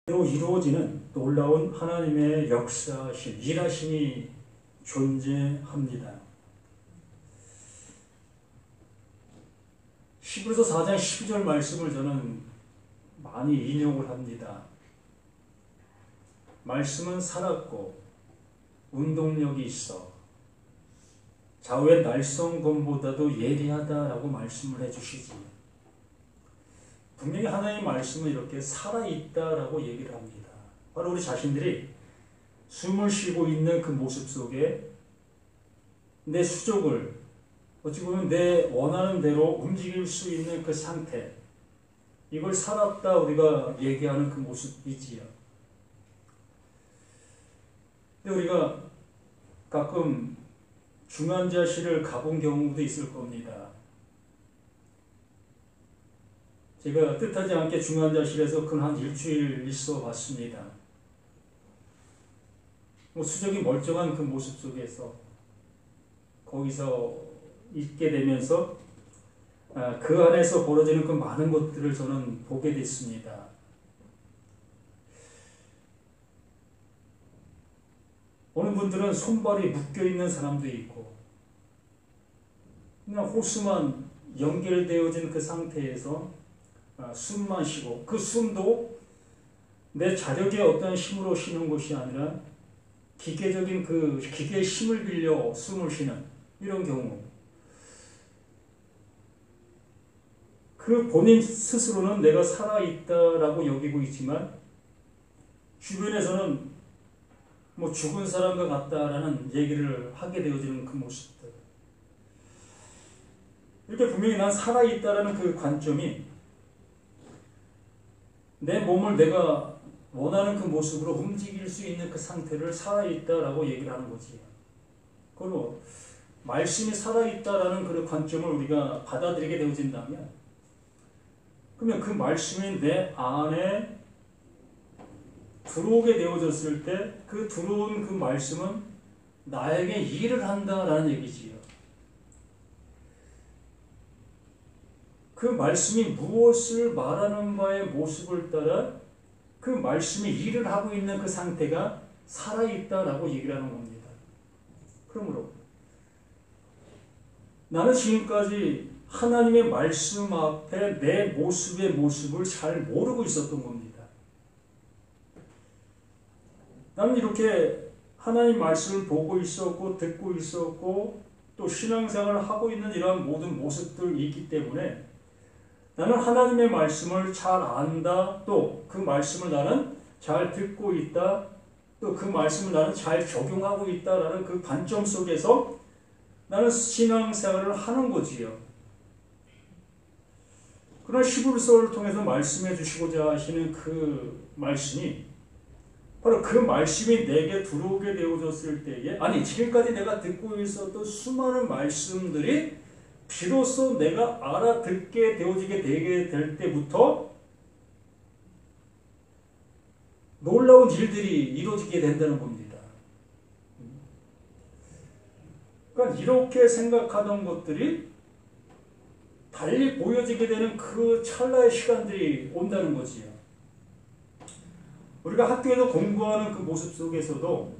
이루어지는 놀라운 하나님의 역사하심, 일하심이 존재합니다. 히브리서 4장 12절 말씀을 저는 많이 인용을 합니다. 말씀은 살았고 운동력이 있어 좌우의 날성검보다도 예리하다라고 말씀을 해주시지. 분명히 하나님의 말씀은 이렇게 살아있다라고 얘기를 합니다. 바로 우리 자신들이 숨을 쉬고 있는 그 모습 속에 내 수족을 어찌 보면 내 원하는 대로 움직일 수 있는 그 상태, 이걸 살았다 우리가 얘기하는 그 모습이지요. 근데 우리가 가끔 중환자실을 가본 경우도 있을 겁니다. 제가 뜻하지 않게 중환자실에서 근 한 일주일 있어 봤습니다. 수적이 멀쩡한 그 모습 속에서 거기서 있게 되면서 그 안에서 벌어지는 그 많은 것들을 저는 보게 됐습니다. 어느 분들은 손발이 묶여있는 사람도 있고 그냥 호수만 연결되어진 그 상태에서 숨만 쉬고 그 숨도 내 자력의 어떤 힘으로 쉬는 것이 아니라 기계적인 그 기계의 힘을 빌려 숨을 쉬는 이런 경우, 그 본인 스스로는 내가 살아있다라고 여기고 있지만 주변에서는 뭐 죽은 사람과 같다라는 얘기를 하게 되어지는 그 모습들, 이렇게 분명히 난 살아있다라는 그 관점이 내 몸을 내가 원하는 그 모습으로 움직일 수 있는 그 상태를 살아있다라고 얘기를 하는 거지. 그리고 말씀이 살아있다라는 그런 관점을 우리가 받아들이게 되어진다면, 그러면 그 말씀이 내 안에 들어오게 되어졌을 때 그 들어온 그 말씀은 나에게 일을 한다라는 얘기지요. 그 말씀이 무엇을 말하는 바의 모습을 따라 그 말씀이 일을 하고 있는 그 상태가 살아있다라고 얘기를 하는 겁니다. 그러므로 나는 지금까지 하나님의 말씀 앞에 내 모습의 모습을 잘 모르고 있었던 겁니다. 나는 이렇게 하나님 말씀을 보고 있었고 듣고 있었고 또 신앙생활을 하고 있는 이러한 모든 모습들이 있기 때문에 나는 하나님의 말씀을 잘 안다, 또 그 말씀을 나는 잘 듣고 있다, 또 그 말씀을 나는 잘 적용하고 있다라는 그 관점 속에서 나는 신앙생활을 하는 거지요. 그러나 히브리서를 통해서 말씀해 주시고자 하시는 그 말씀이 바로 그 말씀이 내게 들어오게 되어졌을 때에, 아니 지금까지 내가 듣고 있었던 수많은 말씀들이 비로소 내가 알아듣게 되어지게 되게 될 때부터 놀라운 일들이 이루어지게 된다는 겁니다. 그러니까 이렇게 생각하던 것들이 달리 보여지게 되는 그 찰나의 시간들이 온다는 거지요. 우리가 학교에서 공부하는 그 모습 속에서도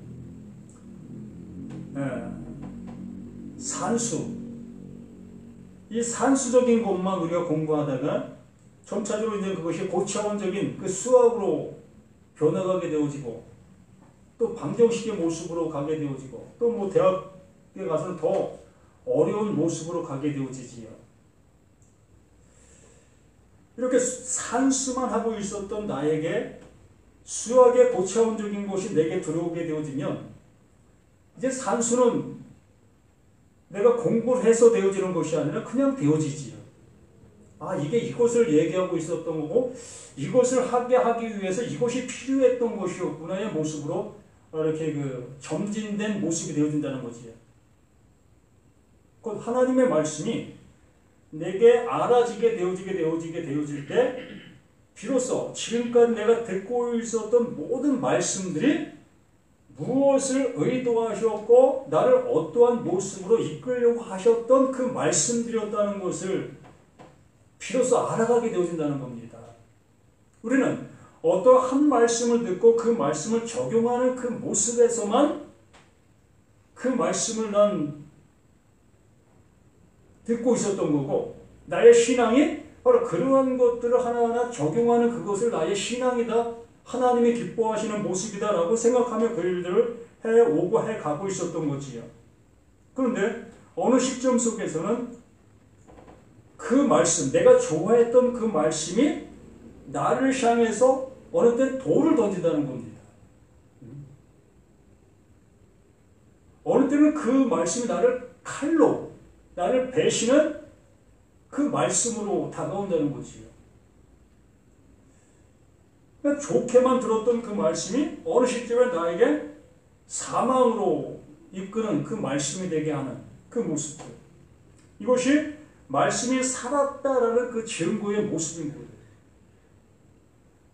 산수, 이 산수적인 것만 우리가 공부하다가 점차적으로 이제 그것이 고차원적인 그 수학으로 변화가게 되어지고 또 방정식의 모습으로 가게 되어지고 또 뭐 대학에 가서는 더 어려운 모습으로 가게 되어지지요. 이렇게 산수만 하고 있었던 나에게 수학의 고차원적인 것이 내게 들어오게 되어지면 이제 산수는 내가 공부를 해서 되어지는 것이 아니라 그냥 되어지지요. 아, 이게 이것을 얘기하고 있었던 거고 이것을 하게 하기 위해서 이것이 필요했던 것이었구나의 모습으로 이렇게 그 점진된 모습이 되어진다는 거지요. 곧 하나님의 말씀이 내게 알아지게 되어질 때 비로소 지금까지 내가 듣고 있었던 모든 말씀들이 무엇을 의도하셨고 나를 어떠한 모습으로 이끌려고 하셨던 그 말씀들이었다는 것을 비로소 알아가게 되어진다는 겁니다. 우리는 어떠한 말씀을 듣고 그 말씀을 적용하는 그 모습에서만 그 말씀을 난 듣고 있었던 거고, 나의 신앙이 바로 그러한 것들을 하나하나 적용하는 그것을 나의 신앙이다, 하나님이 기뻐하시는 모습이다라고 생각하며 그 일들을 해오고 해가고 있었던 거지요. 그런데 어느 시점 속에서는 그 말씀, 내가 좋아했던 그 말씀이 나를 향해서 어느 땐 돌을 던진다는 겁니다. 어느 때는 그 말씀이 나를 칼로, 나를 배신한 그 말씀으로 다가온다는 거지요. 그러니까 좋게만 들었던 그 말씀이 어느 시점에 나에게 사망으로 이끄는 그 말씀이 되게 하는 그 모습들. 이것이 말씀이 살았다라는 그 증거의 모습인 거예요.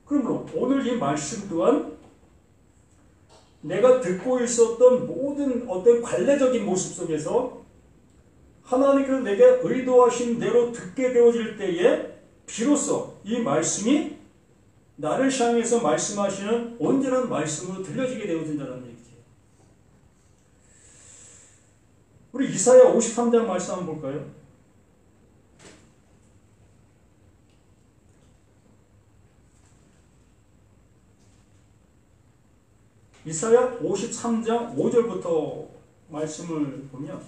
그러므로 오늘 이 말씀 또한 내가 듣고 있었던 모든 어떤 관례적인 모습 속에서 하나님께서 내게 의도하신 대로 듣게 되어질 때에 비로소 이 말씀이 나를 향해서 말씀하시는 온전한 말씀으로 들려지게 되어진다는 얘기죠. 우리 이사야 53장 말씀 한번 볼까요? 이사야 53장 5절부터 말씀을 보면,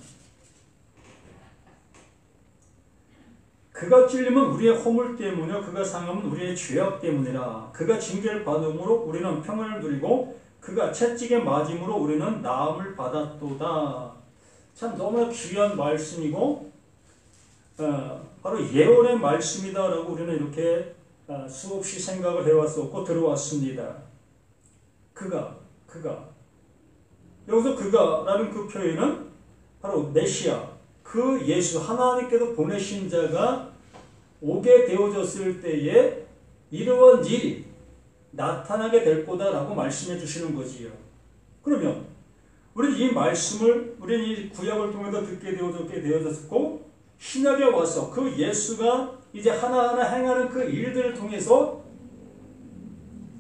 그가 찔림은 우리의 허물 때문이요 그가 상함은 우리의 죄악 때문이라. 그가 징계를 받음으로 우리는 평안을 누리고 그가 채찍에 맞음으로 우리는 나음을 받았도다. 참 너무나 귀한 말씀이고 바로 예언의 말씀이다라고 우리는 이렇게 수없이 생각을 해왔었고 들어왔습니다. 그가 여기서 그가라는 그 표현은 바로 메시아, 그 예수, 하나님께서 보내신 자가 오게 되어졌을 때에 이러한 일이 나타나게 될 거다라고 말씀해 주시는 거지요. 그러면 우리는 이 말씀을 우리는 이 구약을 통해서 듣게 되어졌고 신약에 와서 그 예수가 이제 하나하나 행하는 그 일들을 통해서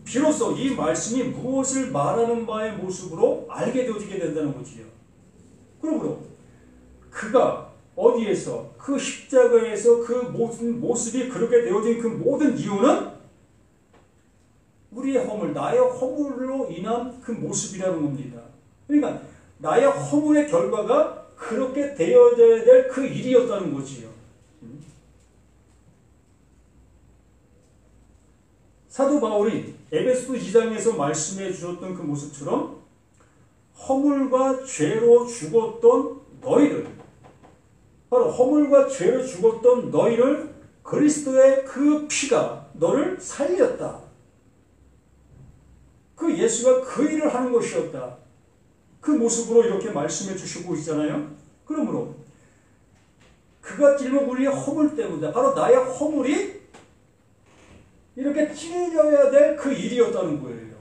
비로소 이 말씀이 무엇을 말하는 바의 모습으로 알게 되어지게 된다는 거지요. 그러므로 그가 어디에서 그 십자가에서 그 모습이 그렇게 되어진 그 모든 이유는 우리의 허물, 나의 허물로 인한 그 모습이라는 겁니다. 그러니까 나의 허물의 결과가 그렇게 되어져야 될 그 일이었다는 거지요. 사도 바울이 에베소서 2장에서 말씀해 주셨던 그 모습처럼 허물과 죄로 죽었던 너희를, 바로 허물과 죄로 죽었던 너희를 그리스도의 그 피가 너를 살렸다. 그 예수가 그 일을 하는 것이었다. 그 모습으로 이렇게 말씀해 주시고 있잖아요. 그러므로 그가 찔려 우리의 허물 때문이다. 바로 나의 허물이 이렇게 찔려야 될 그 일이었다는 거예요.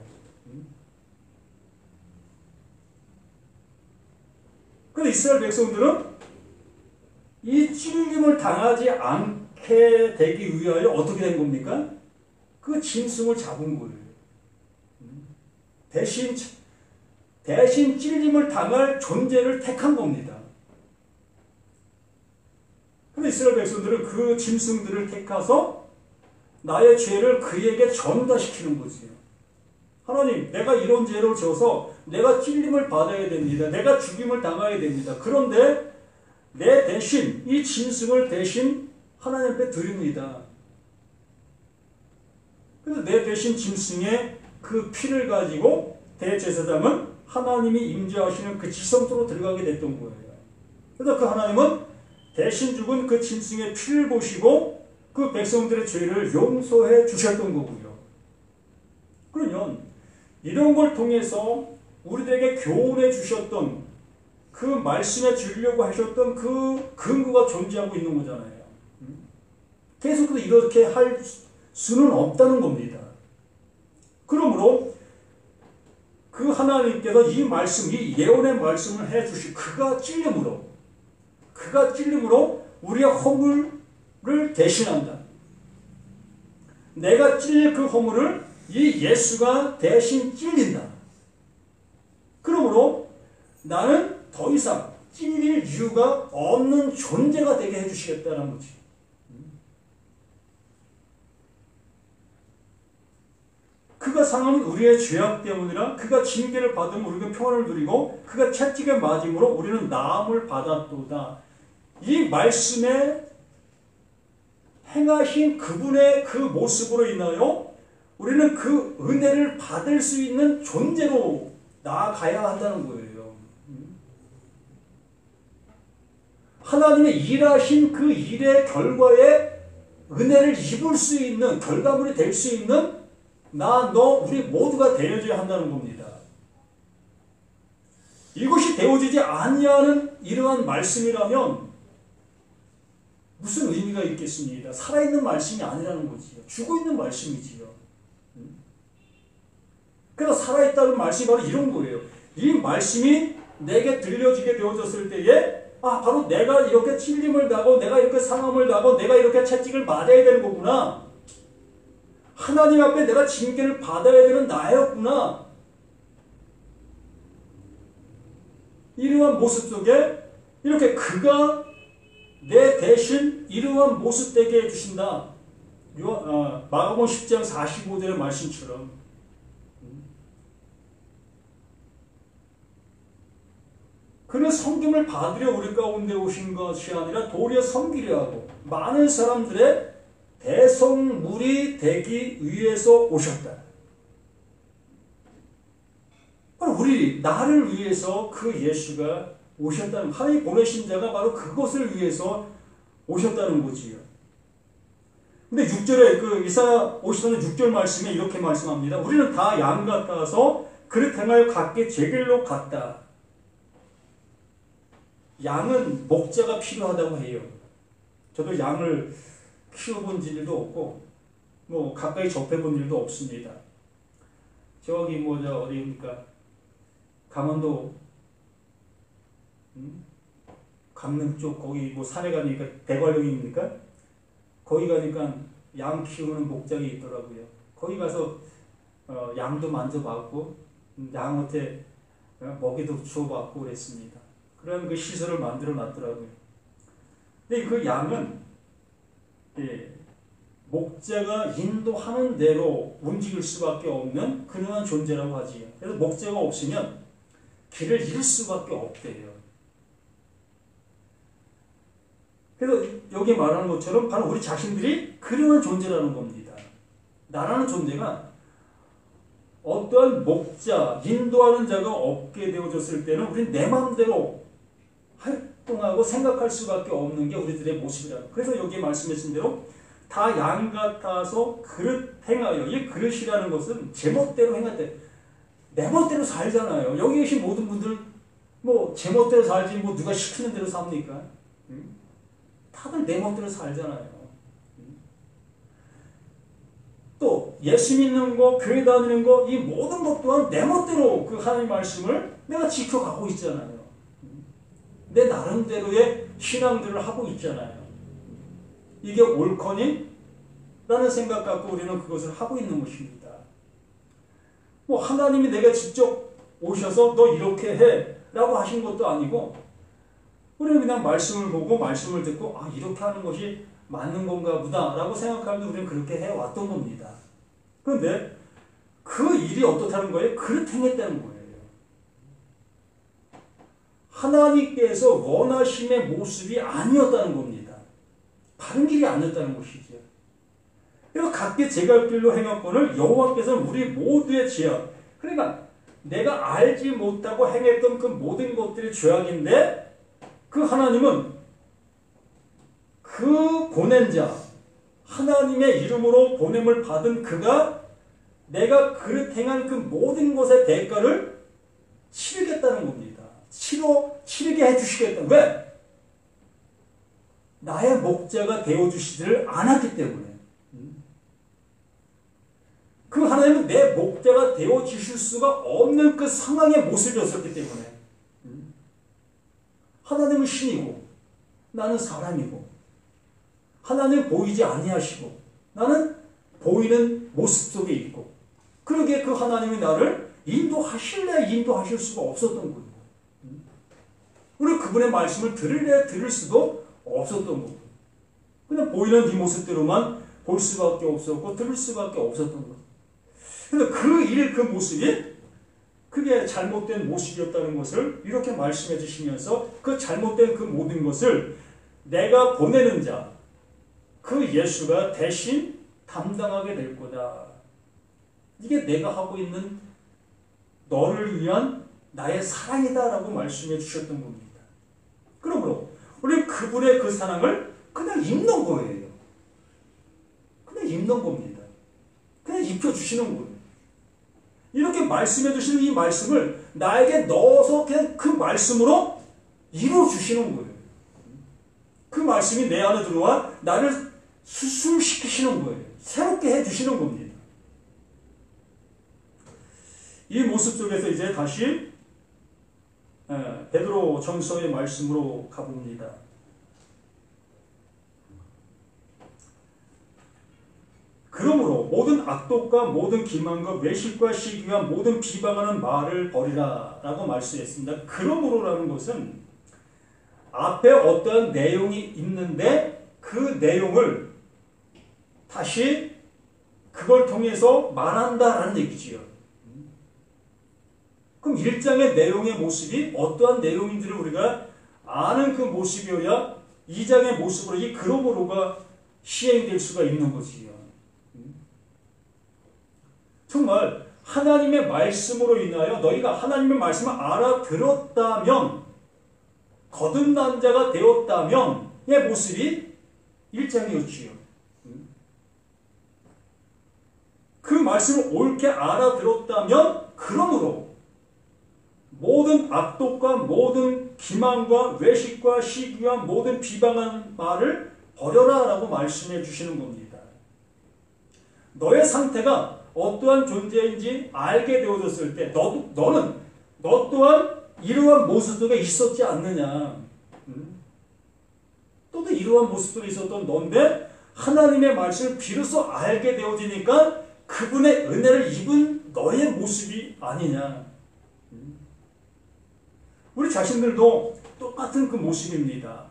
그런데 이스라엘 백성들은 이 찔림을 당하지 않게 되기 위하여 어떻게 된 겁니까? 그 짐승을 잡은 거예요. 대신 찔림을 당할 존재를 택한 겁니다. 그런데 이스라엘 백성들은 그 짐승들을 택해서 나의 죄를 그에게 전가시키는 거지요. 하나님, 내가 이런 죄를 져서 내가 찔림을 받아야 됩니다. 내가 죽임을 당해야 됩니다. 그런데 내 대신 이 짐승을 대신 하나님 앞에 드립니다. 그래서 내 대신 짐승의 그 피를 가지고 대제사장은 하나님이 임재하시는 그 지성소로 들어가게 됐던 거예요. 그래서 그 하나님은 대신 죽은 그 짐승의 피를 보시고 그 백성들의 죄를 용서해 주셨던 거고요. 그러면 이런 걸 통해서 우리들에게 교훈해 주셨던 그 말씀해 주려고 하셨던 그 근거가 존재하고 있는 거잖아요. 계속 이렇게 할 수는 없다는 겁니다. 그러므로 그 하나님께서 이 말씀, 이 예언의 말씀을 해주시, 그가 찔림으로 우리의 허물을 대신한다. 내가 찔릴 그 허물을 이 예수가 대신 찔린다. 그러므로 나는 더 이상 찔릴 이유가 없는 존재가 되게 해주시겠다는 거지. 그가 상한 우리의 죄악 때문이라 그가 징계를 받으면 우리가 평안을 누리고 그가 채찍에 맞음으로 우리는 나음을 받았도다. 이 말씀에 행하신 그분의 그 모습으로 인하여 우리는 그 은혜를 받을 수 있는 존재로 나아가야 한다는 거예요. 하나님의 일하신 그 일의 결과에 은혜를 입을 수 있는 결과물이 될 수 있는 나, 너, 우리 모두가 되어져야 한다는 겁니다. 이것이 되어지지 아니하는 이러한 말씀이라면 무슨 의미가 있겠습니까? 살아있는 말씀이 아니라는 거지요. 죽어있는 말씀이지요. 그래서 살아있다는 말씀이 바로 이런 거예요. 이 말씀이 내게 들려지게 되어졌을 때에 바로 내가 이렇게 찔림을 당하고 내가 이렇게 상함을 당하고 내가 이렇게 채찍을 맞아야 되는 거구나. 하나님 앞에 내가 징계를 받아야 되는 나였구나. 이러한 모습 속에 이렇게 그가 내 대신 이러한 모습 되게 해주신다. 마가복음 10장 45절의 말씀처럼 그는 섬김을 받으려 우리 가운데 오신 것이 아니라 도리어 섬기려 하고 많은 사람들의 대성물이 되기 위해서 오셨다. 바로 나를 위해서 그 예수가 오셨다는, 하나님 보내신 자가 바로 그것을 위해서 오셨다는 거지요. 근데 6절에 그 이사야 54년 6절 말씀에 이렇게 말씀합니다. 우리는 다 양 같아서 그릇 행하여 각기 제 길로 갔다. 양은 목자가 필요하다고 해요. 저도 양을 키워본 일도 없고 가까이 접해본 일도 없습니다. 저기 어디입니까? 강원도 강릉 쪽 거기 산에 가니까 대관령입니까? 거기 가니까 양 키우는 목장이 있더라고요. 거기 가서 양도 만져봤고 양한테 먹이도 주워봤고 그랬습니다. 그런 그 시설을 만들어 놨더라고요. 근데 그 양은 목자가 인도하는 대로 움직일 수밖에 없는 그러한 존재라고 하지요. 그래서 목자가 없으면 길을 잃을 수밖에 없대요. 그래서 여기 말하는 것처럼 바로 우리 자신들이 그러한 존재라는 겁니다. 나라는 존재가 어떠한 목자, 인도하는 자가 없게 되어졌을 때는 우리는 내 마음대로 활동하고 생각할 수밖에 없는 게 우리들의 모습이라. 그래서 여기 말씀하신 대로 다 양 같아서 그릇 행하여, 이 그릇이라는 것은 제멋대로 행할 때 내 멋대로 살잖아요. 여기 계신 모든 분들 제멋대로 살지 누가 시키는 대로 삽니까? 다들 내 멋대로 살잖아요. 또 예수 믿는 거, 교회 다니는 거, 이 모든 것 또한 내 멋대로 그 하나님 말씀을 내가 지켜가고 있잖아요. 내 나름대로의 신앙들을 하고 있잖아요. 이게 옳거니? 라는 생각 갖고 우리는 그것을 하고 있는 것입니다. 하나님이 내가 직접 오셔서 너 이렇게 해 라고 하신 것도 아니고 우리는 그냥 말씀을 보고 말씀을 듣고 이렇게 하는 것이 맞는 건가 보다 라고 생각하면 우리는 그렇게 해왔던 겁니다. 그런데 그 일이 어떻다는 거예요? 그릇 행했다는 거예요. 하나님께서 원하심의 모습이 아니었다는 겁니다. 바른 길이 아니었다는 것이죠. 그래서 각기 제 갈 길로 행했거늘 여호와께서는 우리 모두의 죄악, 그러니까 내가 알지 못하고 행했던 그 모든 것들이 죄악인데 그 하나님은 그 보낸 자, 하나님의 이름으로 보냄을 받은 그가 내가 그릇 행한 그 모든 것의 대가를 치르겠다는 겁니다. 치르게 해주시겠다. 왜? 나의 목자가 되어주시지를 않았기 때문에. 그 하나님은 내 목자가 되어주실 수가 없는 그 상황의 모습이었기 때문에. 하나님은 신이고 나는 사람이고 하나님은 보이지 아니하시고 나는 보이는 모습 속에 있고 그러기에 그 하나님이 나를 인도하실래 인도하실 수가 없었던 거예요. 우리 그분의 말씀을 들을래 들을 수도 없었던 거예요. 그냥 보이는 이 모습대로만 볼 수밖에 없었고 들을 수밖에 없었던 거예요. 그런데 그 모습이 그게 잘못된 모습이었다는 것을 이렇게 말씀해 주시면서 그 잘못된 그 모든 것을 내가 보내는 자, 그 예수가 대신 담당하게 될 거다. 이게 내가 하고 있는 너를 위한 나의 사랑이다라고 말씀해 주셨던 겁니다. 그러므로 우리 그분의 그 사랑을 그냥 입는 거예요. 그냥 입는 겁니다. 그냥 입혀주시는 거예요. 이렇게 말씀해 주시는 이 말씀을 나에게 넣어서 그냥 그 말씀으로 이루어주시는 거예요. 그 말씀이 내 안에 들어와 나를 수술시키시는 거예요. 새롭게 해주시는 겁니다. 이 모습 속에서 이제 다시 베드로 전서의 말씀으로 가봅니다. 그러므로 모든 악독과 모든 기만과 외식과 시기와 모든 비방하는 말을 버리라 라고 말씀했습니다. 그러므로라는 것은 앞에 어떤 내용이 있는데 그 내용을 다시 그걸 통해서 말한다라는 얘기지요. 그럼 1장의 내용의 모습이 어떠한 내용인지를 우리가 아는 그 모습이어야 2장의 모습으로 이 그러므로가 시행될 수가 있는 거지요. 정말 하나님의 말씀으로 인하여 너희가 하나님의 말씀을 알아들었다면 거듭난 자가 되었다면 의 모습이 1장이었지요. 그 말씀을 옳게 알아들었다면 그러므로 모든 악독과 모든 기만과 외식과 시기와 모든 비방하는 말을 버려라 라고 말씀해 주시는 겁니다. 너의 상태가 어떠한 존재인지 알게 되어졌을 때 너 또한 이러한 모습 속에 있었지 않느냐. 또도 이러한 모습 속에 있었던 너인데 하나님의 말씀을 비로소 알게 되어지니까 그분의 은혜를 입은 너의 모습이 아니냐. 우리 자신들도 똑같은 그 모습입니다.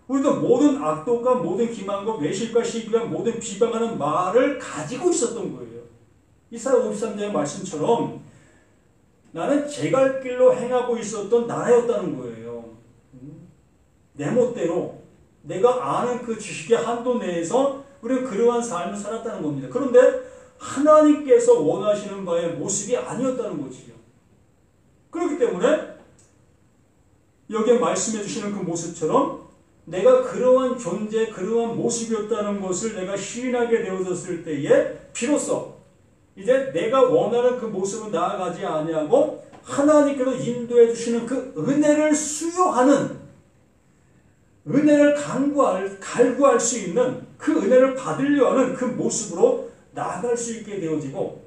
우리도 모든 악독과 모든 기만과 외식과 시기와 모든 비방하는 말을 가지고 있었던 거예요. 이사야 53장의 말씀처럼 나는 제 갈 길로 행하고 있었던 나라였다는 거예요. 내 멋대로 내가 아는 그 지식의 한도 내에서 우리는 그러한 삶을 살았다는 겁니다. 그런데 하나님께서 원하시는 바의 모습이 아니었다는 거지요. 그렇기 때문에 여기에 말씀해 주시는 그 모습처럼 내가 그러한 존재, 그러한 모습이었다는 것을 내가 시인하게 되어졌을 때에 비로소 이제 내가 원하는 그 모습을 나아가지 아니하고 하나님께서 인도해 주시는 그 은혜를 수요하는, 은혜를 갈구할 수 있는 그 은혜를 받으려 하는 그 모습으로 나아갈 수 있게 되어지고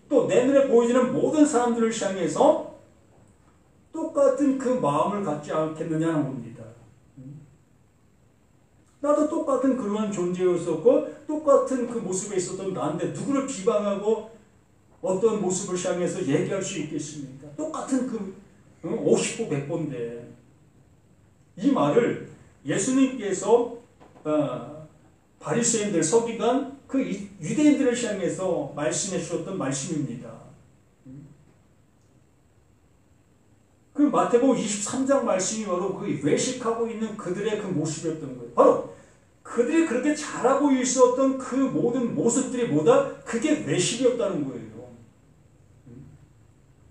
또 내 눈에 보이지는 모든 사람들을 향해서 똑같은 그 마음을 갖지 않겠느냐는 겁니다. 나도 똑같은 그러한 존재였었고 똑같은 그 모습에 있었던 나인데 누구를 비방하고 어떤 모습을 향해서 얘기할 수 있겠습니까? 똑같은 그 50보 100보인데 이 말을 예수님께서 바리새인들 서기관 그 유대인들을 향해서 말씀해 주셨던 말씀입니다. 그 마태복음 23장 말씀이 바로 그 외식하고 있는 그들의 그 모습이었던 거예요. 바로 그들이 그렇게 잘하고 있었던 그 모든 모습들이 뭐다? 그게 외식이었다는 거예요.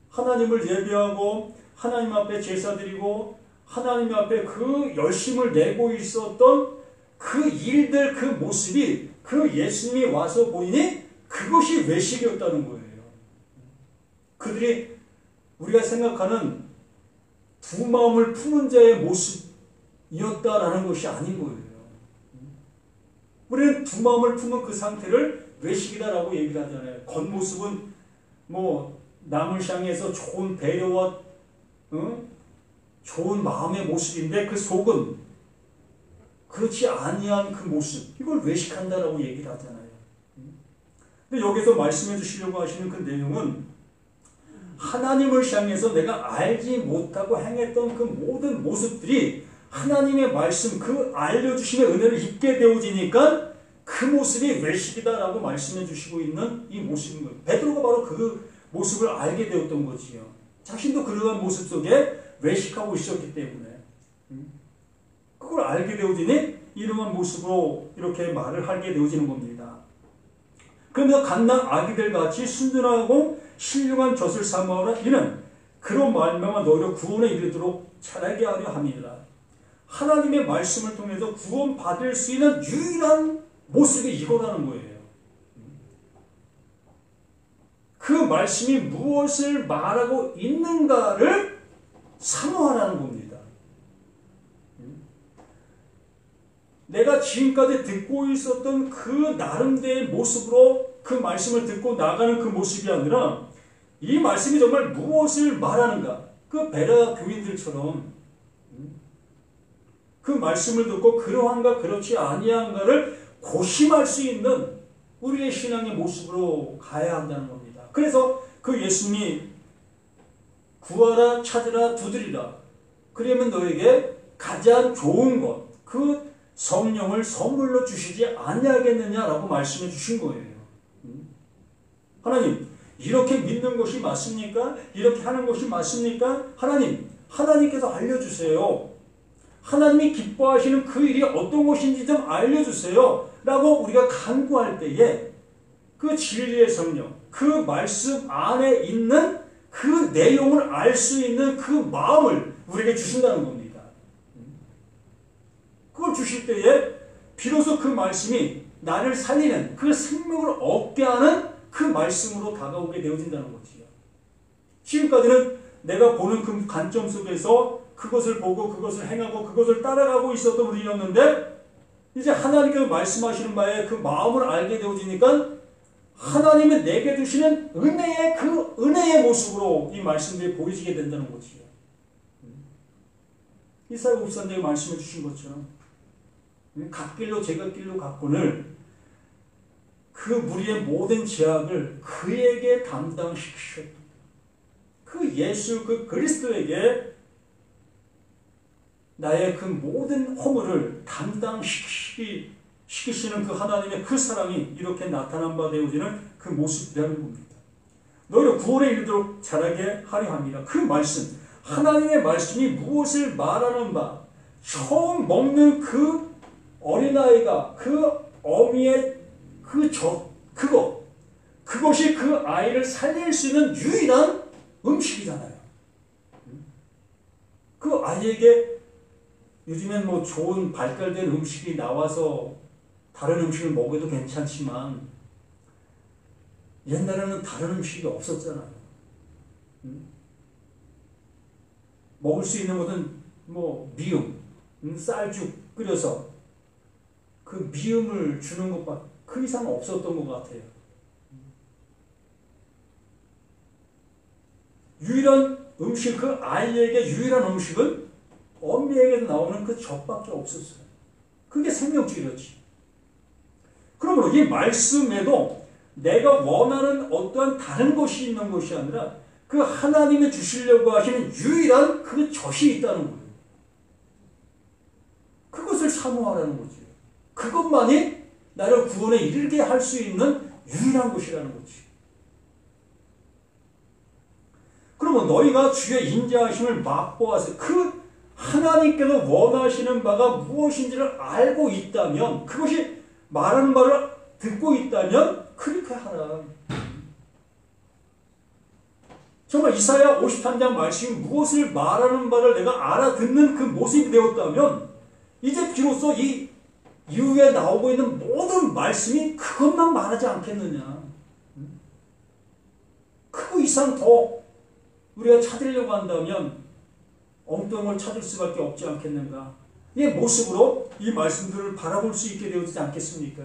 하나님을 예배하고 하나님 앞에 제사 드리고 하나님 앞에 그 열심을 내고 있었던 그 일들 그 모습이 그 예수님이 와서 보이니 그것이 외식이었다는 거예요. 그들이 우리가 생각하는 두 마음을 푸는 자의 모습이었다라는 것이 아닌 거예요. 우리는 두 마음을 푸는 그 상태를 외식이다라고 얘기를 하잖아요. 겉모습은 남을 향해서 좋은 배려와 좋은 마음의 모습인데 그 속은 그렇지 아니한 그 모습, 이걸 외식한다라고 얘기를 하잖아요. 근데 여기서 말씀해 주시려고 하시는 그 내용은 하나님을 향해서 내가 알지 못하고 행했던 그 모든 모습들이 하나님의 말씀, 그 알려주심의 은혜를 입게 되어지니까 그 모습이 외식이다라고 말씀해 주시고 있는 이 모습인 거예요. 베드로가 바로 그 모습을 알게 되었던 거지요. 자신도 그러한 모습 속에 외식하고 있었기 때문에 그걸 알게 되어지니 이러한 모습으로 이렇게 말을 하게 되어지는 겁니다. 그러면서 갓난 아기들 같이 순전하고 신령한 젖을 사모하라. 이는 그런 말미암아 너희를 구원에 이르도록 자라게 하려 함이라. 하나님의 말씀을 통해서 구원받을 수 있는 유일한 모습이 이거라는 거예요. 그 말씀이 무엇을 말하고 있는가를 사모하라는 겁니다. 내가 지금까지 듣고 있었던 그 나름대의 모습으로 그 말씀을 듣고 나가는 그 모습이 아니라 이 말씀이 정말 무엇을 말하는가. 그 베레아 교인들처럼 그 말씀을 듣고 그러한가 그렇지 아니한가를 고심할 수 있는 우리의 신앙의 모습으로 가야 한다는 겁니다. 그래서 그 예수님이 구하라 찾으라 두드리라. 그러면 너에게 가장 좋은 것, 그 성령을 선물로 주시지 아니하겠느냐라고 말씀해 주신 거예요. 하나님, 이렇게 믿는 것이 맞습니까? 이렇게 하는 것이 맞습니까? 하나님께서 알려주세요. 하나님이 기뻐하시는 그 일이 어떤 것인지 좀 알려주세요. 라고 우리가 간구할 때에 그 진리의 성령, 그 말씀 안에 있는 그 내용을 알 수 있는 그 마음을 우리에게 주신다는 겁니다. 그걸 주실 때에 비로소 그 말씀이 나를 살리는 그 생명을 얻게 하는 그 말씀으로 다가오게 되어진다는 거지요. 지금까지는 내가 보는 그 관점 속에서 그것을 보고 그것을 행하고 그것을 따라가고 있었던 우리였는데 이제 하나님께서 말씀하시는 바에 그 마음을 알게 되어지니까 하나님이 내게 주시는 은혜의 그 은혜의 모습으로 이 말씀들이 보여지게 된다는 거지요. 이사야 목사님이 말씀해 주신 것처럼 갓길로 제갓길로 갔거늘 그 무리의 모든 죄악을 그에게 담당시키셨다. 그 예수 그 그리스도에게 나의 그 모든 허물을 담당시키시는 그 하나님의 그 사랑이 이렇게 나타난 바 되어지는 그 모습이라는 겁니다. 너희를 구원에 이르도록 자라게 하려 합니다. 그 말씀, 하나님의 말씀이 무엇을 말하는 바, 처음 먹는 그 어린아이가 그 어미의 그것이 그 아이를 살릴 수 있는 유일한 음식이잖아요. 그 아이에게 요즘엔 뭐 좋은 발달된 음식이 나와서 다른 음식을 먹어도 괜찮지만 옛날에는 다른 음식이 없었잖아요. 먹을 수 있는 것은 뭐 미음, 쌀죽 끓여서 그 미음을 주는 것밖에 그 이상 없었던 것 같아요. 유일한 음식, 그 아이에게 유일한 음식은 어미에게도 나오는 그 젖밖에 없었어요. 그게 생명줄이었지. 그러므로 이 말씀에도 내가 원하는 어떠한 다른 것이 있는 것이 아니라 그 하나님이 주시려고 하시는 유일한 그 젖이 있다는 거예요. 그것을 사모하라는 거죠. 그것만이 나를 구원에 이르게 할 수 있는 유일한 것이라는 거지. 그러면 너희가 주의 인자하심을 맛보아서 그 하나님께서 원하시는 바가 무엇인지를 알고 있다면, 그것이 말하는 바를 듣고 있다면 그렇게 하라. 정말 이사야 53장 말씀이 무엇을 말하는 바를 내가 알아듣는 그 모습이 되었다면 이제 비로소 이 이후에 나오고 있는 모든 말씀이 그것만 말하지 않겠느냐. 그 이상 더 우리가 찾으려고 한다면 엉뚱한 걸 찾을 수밖에 없지 않겠는가. 이 모습으로 이 말씀들을 바라볼 수 있게 되어지지 않겠습니까?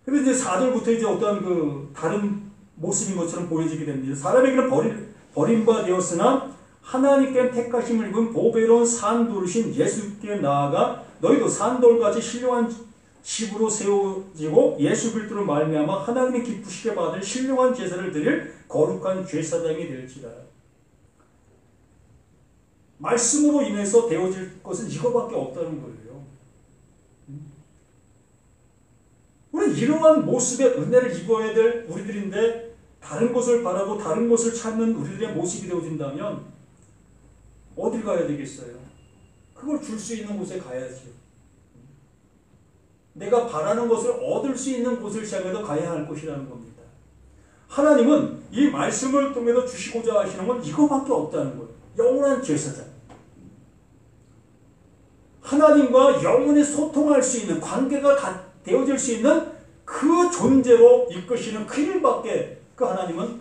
그런데 이제 4절부터 이제 어떤 그 다른 모습인 것처럼 보여지게 됩니다. 사람에게는 버림바 되었으나 하나님께 택하심을 입은 보배로운 산돌이신 예수께 나아가 너희도 산돌같이 신령한 집으로 세워지고 예수 그리스도로 말미암아 하나님의 기쁘시게 받을 신령한 제사를 드릴 거룩한 제사장이 될지라. 말씀으로 인해서 되어질 것은 이거밖에 없다는 거예요. 우리는 이러한 모습의 은혜를 입어야 될 우리들인데 다른 것을 바라고 다른 것을 찾는 우리들의 모습이 되어진다면 어딜 가야 되겠어요? 그걸 줄 수 있는 곳에 가야지. 내가 바라는 것을 얻을 수 있는 곳을 향해서 가야 할 것이라는 겁니다. 하나님은 이 말씀을 통해서 주시고자 하시는 건 이거밖에 없다는 거예요. 영원한 제사장. 하나님과 영원히 소통할 수 있는 관계가 되어질 수 있는 그 존재로 이끄시는 그 일밖에 그 하나님은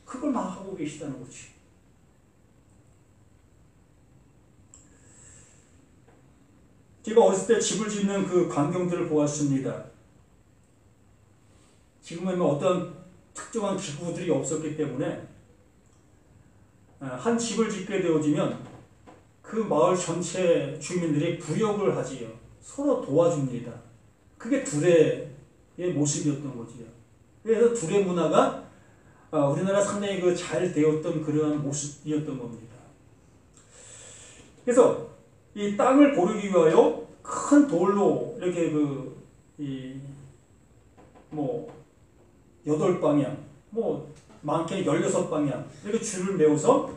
그걸 막 하고 계시다는 거지. 제가 어렸을 때 집을 짓는 그 광경들을 보았습니다. 지금은 어떤 특정한 기구들이 없었기 때문에 한 집을 짓게 되어지면 그 마을 전체 주민들이 부역을 하지요. 서로 도와줍니다. 그게 두레의 모습이었던 거지요. 그래서 두레 문화가 우리나라 상당히 잘 되었던 그러한 모습이었던 겁니다. 그래서 이 땅을 고르기 위하여 큰 돌로 이렇게 8방향, 많게는 16방향 이렇게 줄을 메워서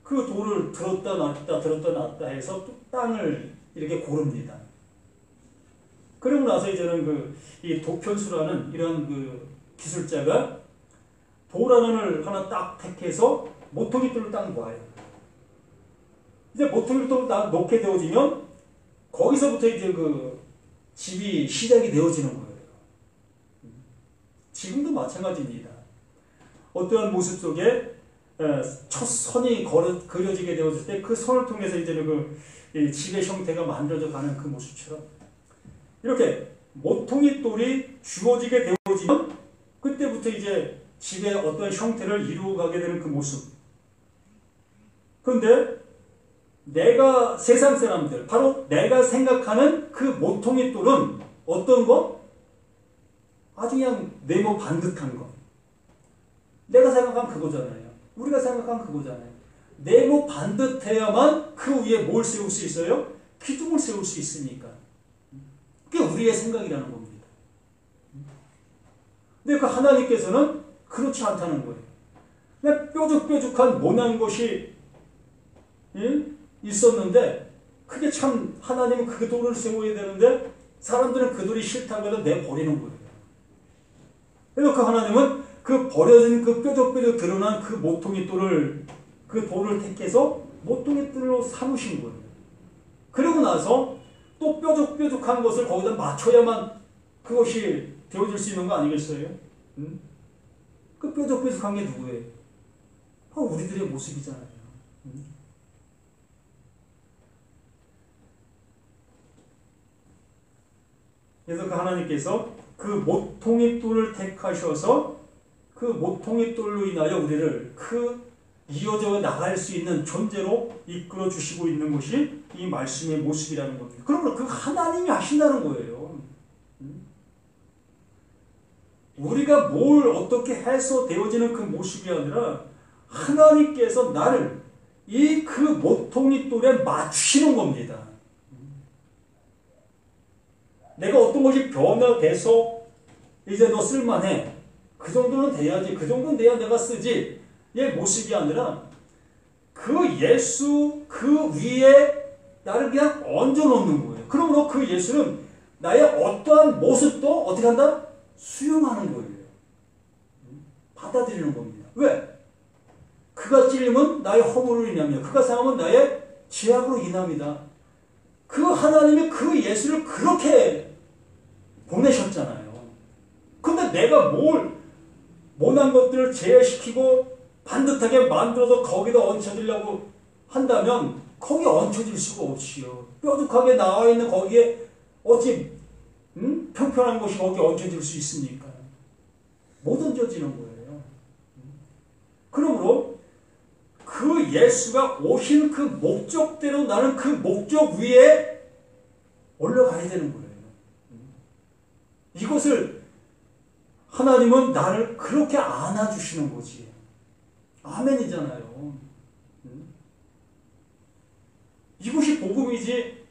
그 돌을 들었다 놨다 해서 또 땅을 이렇게 고릅니다. 그러고 나서 이제는 이 도편수라는 이런 기술자가 돌 하나를 딱 택해서 모퉁이돌을 딱 놓아요. 이제 모퉁이돌을 딱 놓게 되어지면 거기서부터 이제 집이 시작이 되어지는 거예요. 지금도 마찬가지입니다. 어떠한 모습 속에 첫 선이 그려지게 되어질 때 그 선을 통해서 이제는 집의 형태가 만들어져 가는 그 모습처럼 이렇게 모퉁이돌이 주어지게 되어지면 그때부터 이제 집의 어떤 형태를 이루어가게 되는 그 모습. 그런데 내가 세상 사람들, 바로 내가 생각하는 그 모퉁이돌은 어떤 거? 아주 그냥 네모 반듯한 거. 내가 생각한 그거잖아요. 우리가 생각한 그거잖아요. 네모 반듯해야만 그 위에 뭘 세울 수 있어요? 기둥을 세울 수 있으니까. 그게 우리의 생각이라는 겁니다. 근데 그 하나님께서는 그렇지 않다는 거예요. 그냥 뾰족뾰족한 모난 것이 있었는데 그게 참 하나님은 그 돌을 세워야 되는데 사람들은 그 돌이 싫다고 해서 내버리는 거예요. 그래서 그 하나님은 그 버려진 그 뾰족뾰족 드러난 그 모퉁이돌을 그 돌을 택해서 모퉁이돌로 삼으신 거예요. 그러고 나서 또 뾰족뾰족한 것을 거기다 맞춰야만 그것이 되어질 수 있는 거 아니겠어요? 그 뾰족뾰족한 게 누구예요? 우리들의 모습이잖아요. 그래서 그 하나님께서 그 모퉁이돌을 택하셔서 그 모퉁이돌로 인하여 우리를 이어져 나갈 수 있는 존재로 이끌어 주시고 있는 것이 이 말씀의 모습이라는 겁니다. 그러면 그 하나님이 하신다는 거예요. 우리가 뭘 어떻게 해서 되어지는 그 모습이 아니라 하나님께서 나를 그 모퉁이돌에 맞추시는 겁니다. 내가 어떤 것이 변화돼서 이제 너 쓸만해. 그 정도는 돼야지. 그 정도는 돼야 내가 쓰지. 얘 모습이 아니라 그 예수 그 위에 나를 그냥 얹어놓는 거예요. 그러므로 그 예수는 나의 어떠한 모습도 어떻게 한다? 수용하는 거예요. 받아들이는 겁니다. 왜? 그가 찔림은 나의 허물로 인함이요. 그가 상함은 나의 죄악으로 인함이다. 그 하나님이 그 예수를 그렇게 보내셨잖아요. 근데 내가 모난 것들을 제외시키고 반듯하게 만들어서 거기다 얹혀지려고 한다면 거기에 얹혀질 수가 없지요. 뾰족하게 나와 있는 거기에 어찌 평평한 것이 거기에 얹혀질 수 있습니까? 못 얹어지는 거예요. 그러므로 그 예수가 오신 그 목적대로 나는 그 목적 위에 올라가야 되는 거예요. 이것을 하나님은 나를 그렇게 안아주시는 거지. 아멘이잖아요. 이것이 복음이지.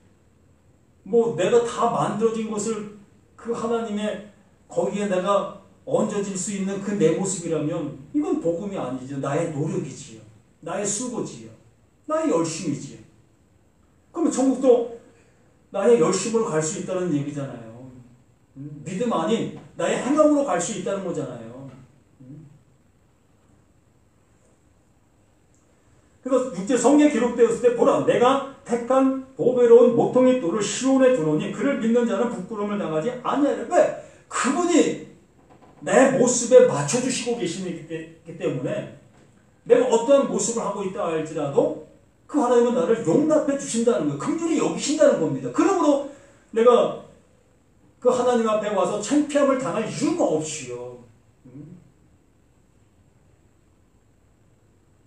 뭐 내가 다 만들어진 것을 그 하나님의 거기에 내가 얹어질 수 있는 그 내 모습이라면 이건 복음이 아니죠. 나의 노력이지요. 나의 수고지요. 나의 열심이지요. 그러면 천국도 나의 열심으로 갈 수 있다는 얘기잖아요. 믿음 아닌 나의 행함으로 갈 수 있다는 거잖아요. 그래서 6절 성경에 기록되었을 때 보라 내가 택한 보배로운 모퉁이 돌을 시온에 두노니 그를 믿는 자는 부끄러움을 당하지 아니하리라. 왜? 그분이 내 모습에 맞춰주시고 계시기 때문에 내가 어떠한 모습을 하고 있다 할지라도 그 하나님은 나를 용납해 주신다는 거예요. 긍휼히 여기신다는 겁니다. 그러므로 내가 그 하나님 앞에 와서 창피함을 당할 이유가 없이요.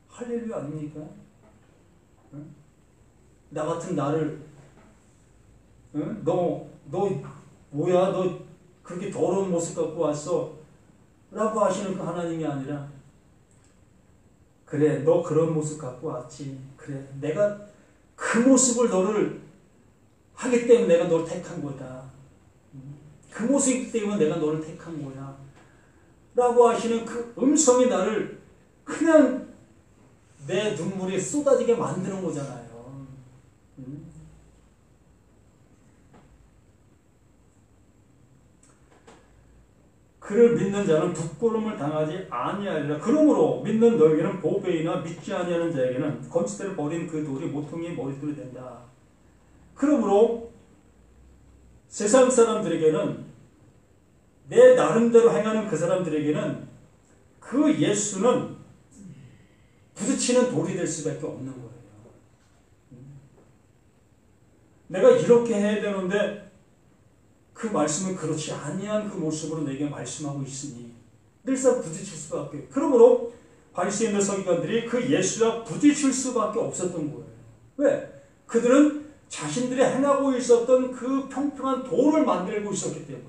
할렐루야 아닙니까? 나 같은 나를 너 뭐야 너 그렇게 더러운 모습 갖고 왔어 라고 하시는 그 하나님이 아니라 그래 너 그런 모습 갖고 왔지 그래 내가 그 모습을 너를 하기 때문에 내가 너를 택한 거다 그 모습이기 때문에 내가 너를 택한 거야 라고 하시는 그 음성이 나를 그냥 내 눈물이 쏟아지게 만드는 거잖아요. 그를 믿는 자는 부끄러움을 당하지 아니하리라. 그러므로 믿는 너에게는 보배이나 믿지 아니하는 자에게는 건축대를 버린 그 돌이 모퉁이의 머리돌이 된다. 그러므로 세상 사람들에게는 내 나름대로 행하는 그 사람들에게는 그 예수는 부딪히는 돌이 될 수밖에 없는 거예요. 내가 이렇게 해야 되는데 그 말씀은 그렇지 아니한 그 모습으로 내게 말씀하고 있으니 늘상 부딪힐 수밖에. 그러므로 바리새인들 서기관들이 그 예수와 부딪힐 수밖에 없었던 거예요. 왜? 그들은 자신들이 행하고 있었던 그 평평한 돌을 만들고 있었기 때문에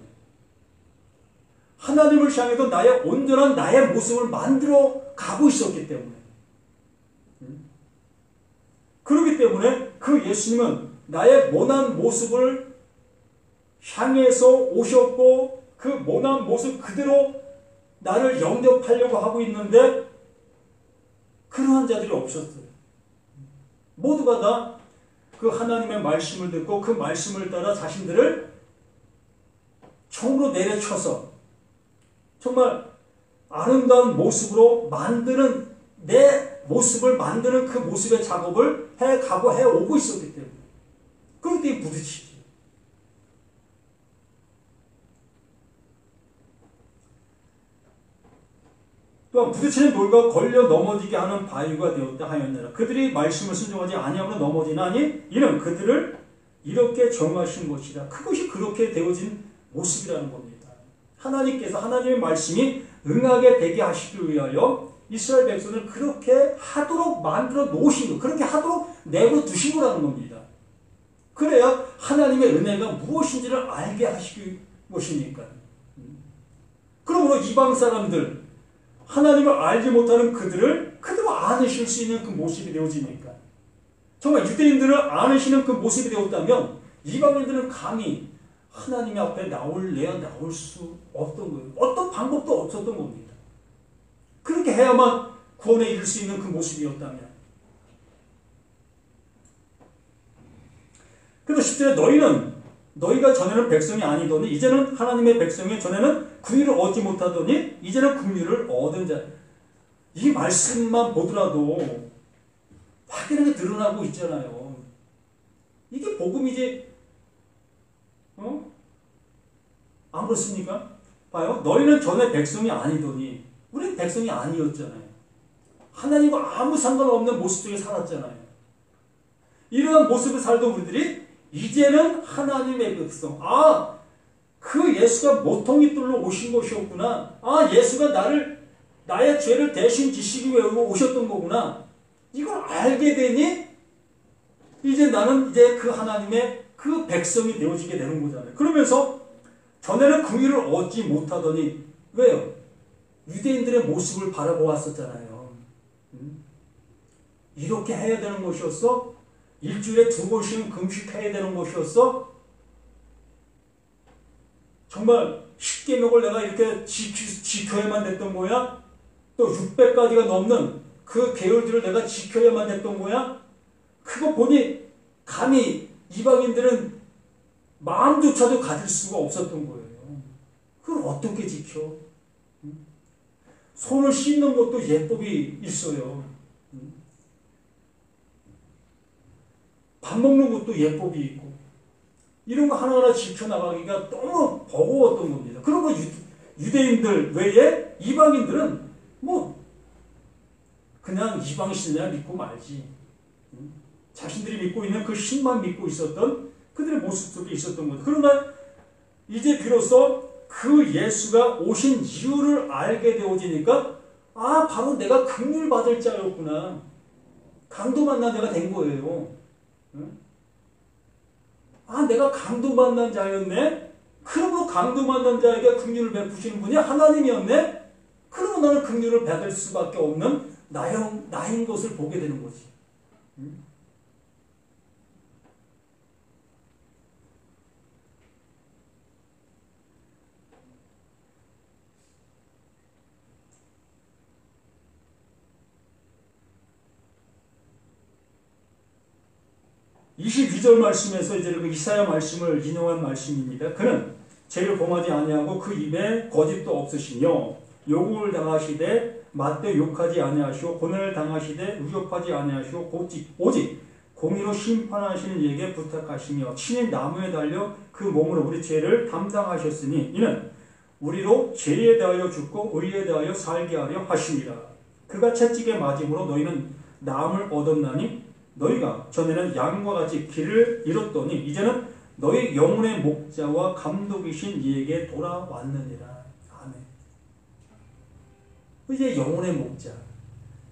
하나님을 향해서 나의 온전한 나의 모습을 만들어 가고 있었기 때문에 그렇기 때문에 그 예수님은 나의 모난 모습을 향해서 오셨고 그 모난 모습 그대로 나를 영접하려고 하고 있는데 그러한 자들이 없었어요. 모두가 다 그 하나님의 말씀을 듣고 그 말씀을 따라 자신들을 총으로 내려쳐서 정말 아름다운 모습으로 만드는 내 모습을 만드는 그 모습의 작업을 해가고 해오고 있었기 때문에 그럴 때 부딪히지. 또한 부딪히는 돌과 걸려 넘어지게 하는 바위가 되었다 하였느라. 그들이 말씀을 순종하지 아니하므로 넘어지나니 이는 그들을 이렇게 정하신 것이다. 그것이 그렇게 되어진 모습이라는 겁니다. 하나님께서 하나님의 말씀이 응하게 되게 하시기 위하여 이스라엘 백성을 그렇게 하도록 만들어 놓으신 것, 그렇게 하도록 내버려 두신 거라는 겁니다. 그래야 하나님의 은혜가 무엇인지를 알게 하시기 것이니까. 그러므로 이방 사람들, 하나님을 알지 못하는 그들을 그대로 안으실 수 있는 그 모습이 되어지니까. 정말 유대인들을 안으시는 그 모습이 되었다면 이방인들은 감히 하나님 앞에 나올래야 나올 수 없던 거예요. 어떤 방법도 없었던 겁니다. 그렇게 해야만 구원에 이를 수 있는 그 모습이었다면. 그래서 10절에 너희가 전에는 백성이 아니더니 이제는 하나님의 백성이 전에는 긍휼을 얻지 못하더니 이제는 긍휼을 얻은 자. 이 말씀만 보더라도 확연하게 드러나고 있잖아요. 이게 복음이지. 안 그렇습니까? 봐요. 너희는 전에 백성이 아니더니 우리는 백성이 아니었잖아요. 하나님과 아무 상관없는 모습 속에 살았잖아요. 이러한 모습을 살던 우리들이 이제는 하나님의 백성. 그 예수가 모퉁이 돌로 오신 것이었구나. 예수가 나의 죄를 대신 지시기 위해 오셨던 거구나. 이걸 알게 되니 이제 나는 이제 그 하나님의 그 백성이 되어지게 되는 거잖아요. 그러면서 전에는 긍휼을 얻지 못하더니 왜요? 유대인들의 모습을 바라보았었잖아요. 이렇게 해야 되는 것이었어? 일주일에 2번씩은 금식해야 되는 것이었어? 정말 10계명을 내가 이렇게 지켜야만 됐던 거야? 또 600가지가 넘는 그 계율들을 내가 지켜야만 됐던 거야? 그거 보니 감히 이방인들은 마음조차도 가질 수가 없었던 거예요. 그걸 어떻게 지켜? 손을 씻는 것도 예법이 있어요. 밥 먹는 것도 예법이 있고 이런 거 하나하나 지켜나가기가 너무 버거웠던 겁니다. 그리고 유대인들 외에 이방인들은 뭐 그냥 이방 신이나 믿고 말지. 자신들이 믿고 있는 그 신만 믿고 있었던 그들의 모습 속에 있었던 거죠. 그러나 이제 비로소 그 예수가 오신 이유를 알게 되어지니까 아 바로 내가 긍휼 받을 자였구나. 강도 만난 자가 된 거예요. 아 내가 강도 만난 자였네. 그러므로 강도 만난 자에게 긍휼을 베푸시는 분이 하나님이었네. 그러면 나는 긍휼을 받을 수밖에 없는 나인 것을 보게 되는 거지. 22절 말씀에서 이제 그 이사야 말씀을 인용한 말씀입니다. 그는 죄를 범하지 아니하고 그 입에 거짓도 없으시며 욕을 당하시되 맞대 욕하지 아니하시오 고난을 당하시되 위협하지 아니하시오 오직 공의로 심판하시는 이에게 부탁하시며 친히 나무에 달려 그 몸으로 우리 죄를 담당하셨으니 이는 우리로 죄에 대하여 죽고 의에 대하여 살게 하려 하십니다. 그가 채찍에 맞음으로 너희는 나음을 얻었나니 너희가 전에는 양과 같이 길을 잃었더니 이제는 너희 영혼의 목자와 감독이신 이에게 돌아왔느니라. 아멘. 이제 영혼의 목자.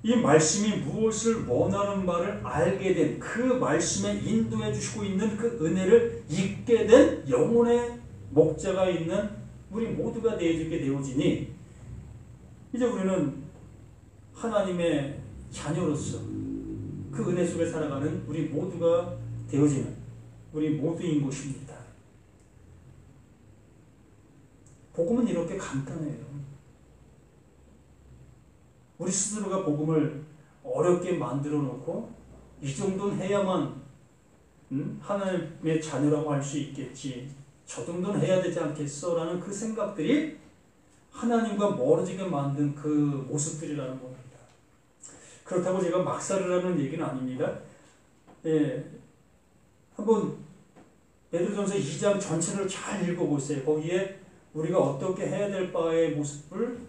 이 말씀이 무엇을 원하는 바를 알게 된 그 말씀에 인도해 주시고 있는 그 은혜를 잊게 된 영혼의 목자가 있는 우리 모두가 되어지게 되어지니 이제 우리는 하나님의 자녀로서 그 은혜 속에 살아가는 우리 모두가 되어지는 우리 모두인 것입니다. 복음은 이렇게 간단해요. 우리 스스로가 복음을 어렵게 만들어 놓고 이 정도는 해야만 하나님의 자녀라고 할 수 있겠지. 저 정도는 해야 되지 않겠어? 라는 그 생각들이 하나님과 멀어지게 만든 그 모습들이라는 겁니다. 그렇다고 제가 막살이라는 얘기는 아닙니다. 예, 한번 베드로전서 2장 전체를 잘 읽어보세요. 거기에 우리가 어떻게 해야 될 바의 모습을